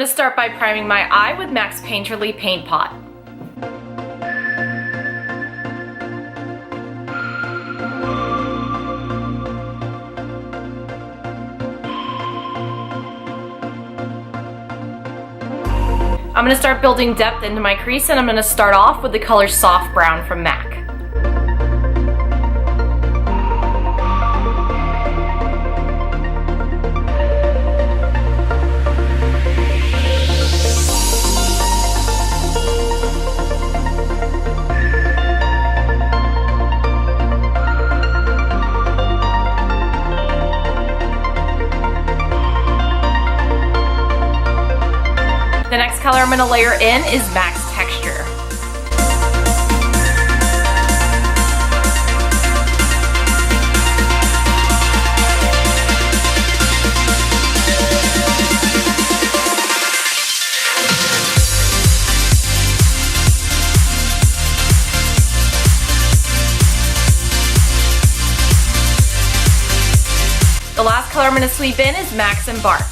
going to start by priming my eye with MAC's Painterly Paint Pot. I'm going to start building depth into my crease, and I'm going to start off with the color Soft Brown from MAC. The next color I'm going to layer in is MAC's Texture. The last color I'm going to sweep in is MAC's Embark.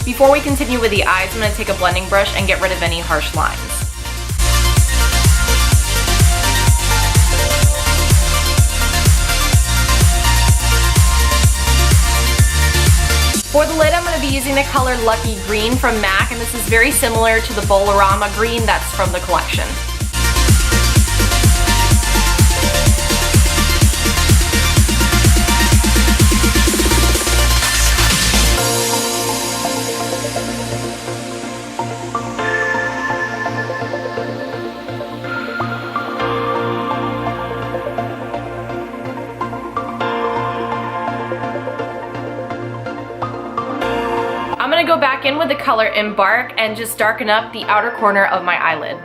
Before we continue with the eyes, I'm going to take a blending brush and get rid of any harsh lines. For the lid, I'm going to be using the color Lucky Green from MAC, and this is very similar to the Bolorama Green that's from the collection. I'm going to go back in with the color Embark and just darken up the outer corner of my eyelid.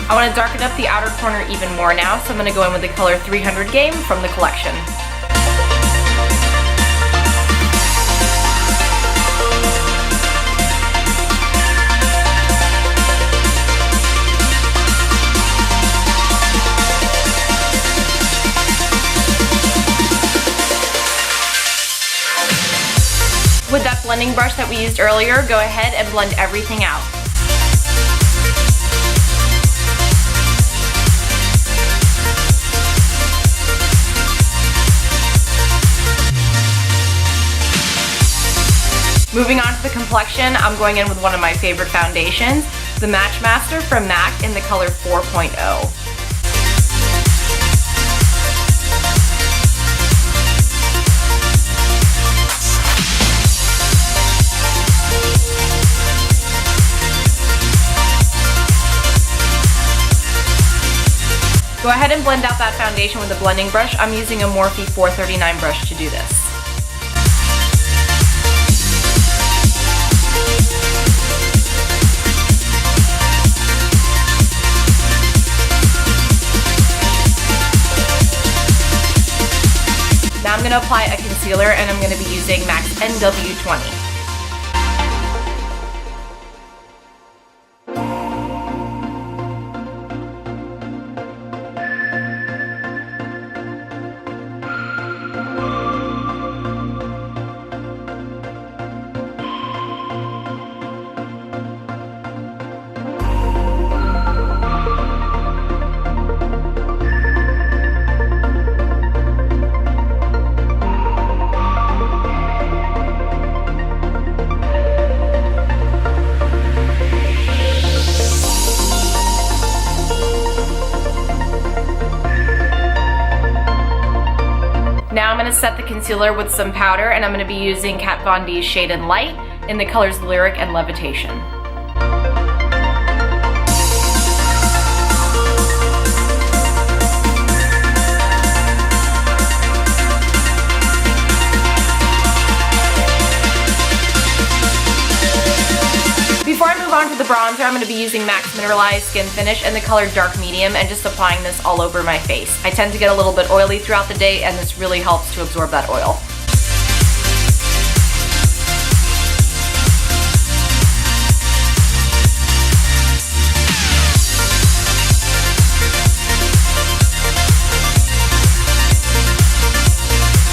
I want to darken up the outer corner even more now, so I'm going to go in with the color 300 Game from the collection. With that blending brush that we used earlier, go ahead and blend everything out. Moving on to the complexion, I'm going in with one of my favorite foundations, the Matchmaster from MAC in the color 4.0. Go ahead and blend out that foundation with a blending brush. I'm using a Morphe 439 brush to do this. Now I'm going to apply a concealer, and I'm going to be using MAC's NW20. Now I'm going to set the concealer with some powder, and I'm going to be using Kat Von D's Shade and Light in the colors Lyric and Levitation. the bronzer, I'm going to be using MAC's Mineralize Skin Finish in the color Dark Medium and just applying this all over my face. I tend to get a little bit oily throughout the day, and this really helps to absorb that oil.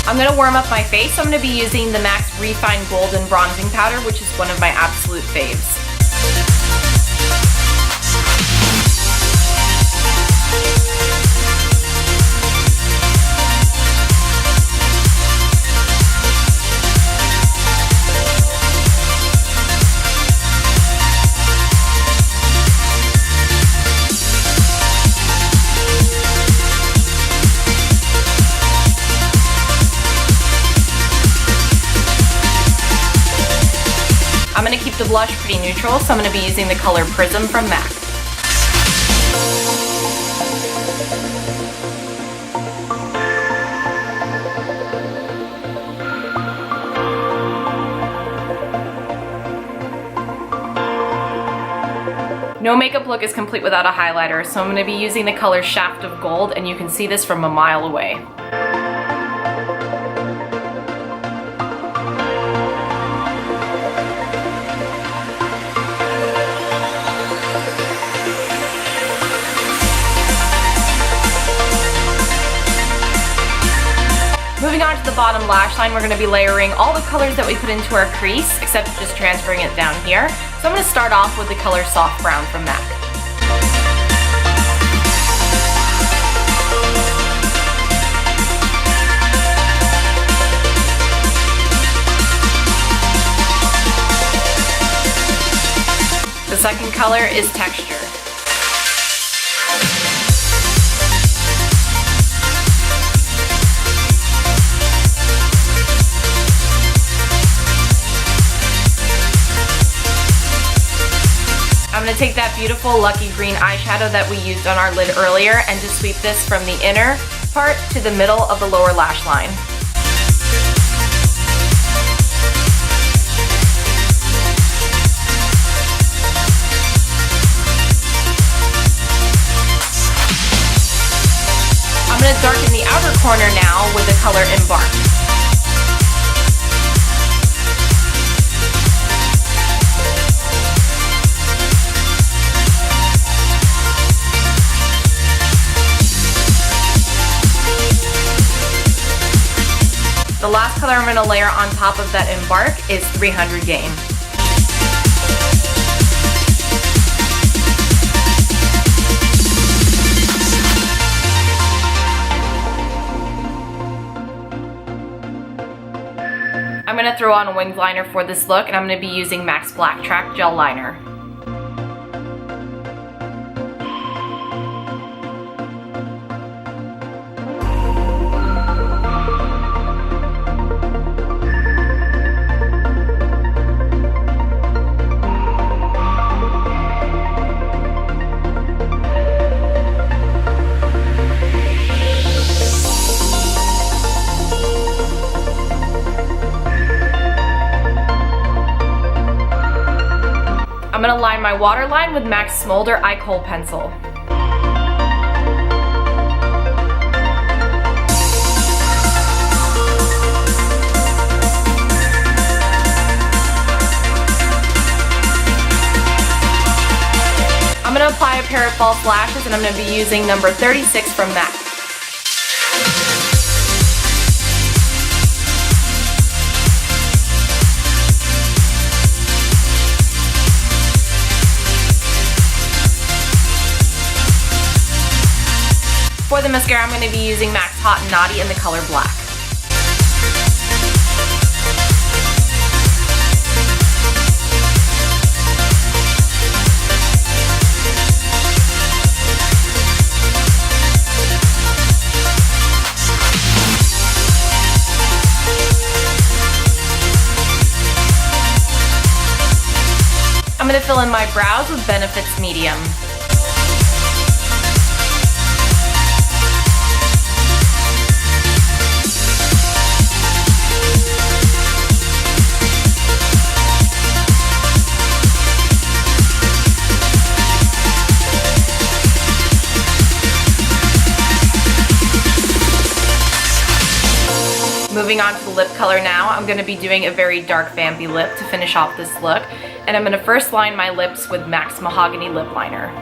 I'm going to warm up my face, so I'm going to be using the MAC's Refined Golden Bronzing Powder, which is one of my absolute faves. I'm going to keep the blush pretty neutral, so I'm going to be using the color Prism from MAC. No makeup look is complete without a highlighter, so I'm going to be using the color Shaft of Gold, and you can see this from a mile away. Moving on to the bottom lash line, we're going to be layering all the colors that we put into our crease, except just transferring it down here. So I'm going to start off with the color Soft Brown from MAC. The second color is Texture. I'm going to take that beautiful Lucky Green eyeshadow that we used on our lid earlier and just sweep this from the inner part to the middle of the lower lash line. I'm going to darken the outer corner now with the color Embark. The last color I'm going to layer on top of that Embark is 300 Game. I'm going to throw on a winged liner for this look, and I'm going to be using MAC's Blacktrack Gel Liner. I'm going to line my waterline with MAC's Smolder Eye Kohl Pencil. I'm going to apply a pair of false lashes, and I'm going to be using number 36 from MAC. For the mascara, I'm going to be using MAC's Haute Naughty in the color Black. I'm going to fill in my brows with Benefit's Medium. Moving on to the lip color now, I'm going to be doing a very dark vampy lip to finish off this look. And I'm going to first line my lips with MAC's Mahogany lip liner.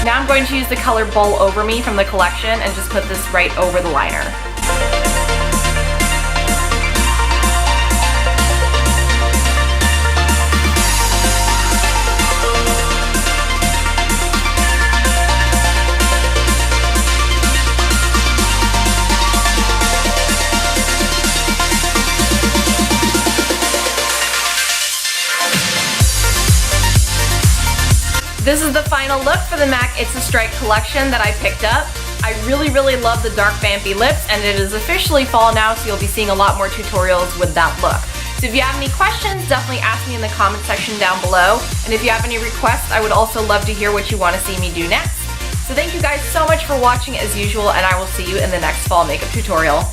Now I'm going to use the color Bowl Over Me from the collection and just put this right over the liner. This is the final look for the MAC It's a Strike collection that I picked up. I really love the dark vampy lips, and it is officially fall now, so you'll be seeing a lot more tutorials with that look. So if you have any questions, definitely ask me in the comment section down below. And if you have any requests, I would also love to hear what you want to see me do next. So thank you guys so much for watching as usual, and I will see you in the next fall makeup tutorial.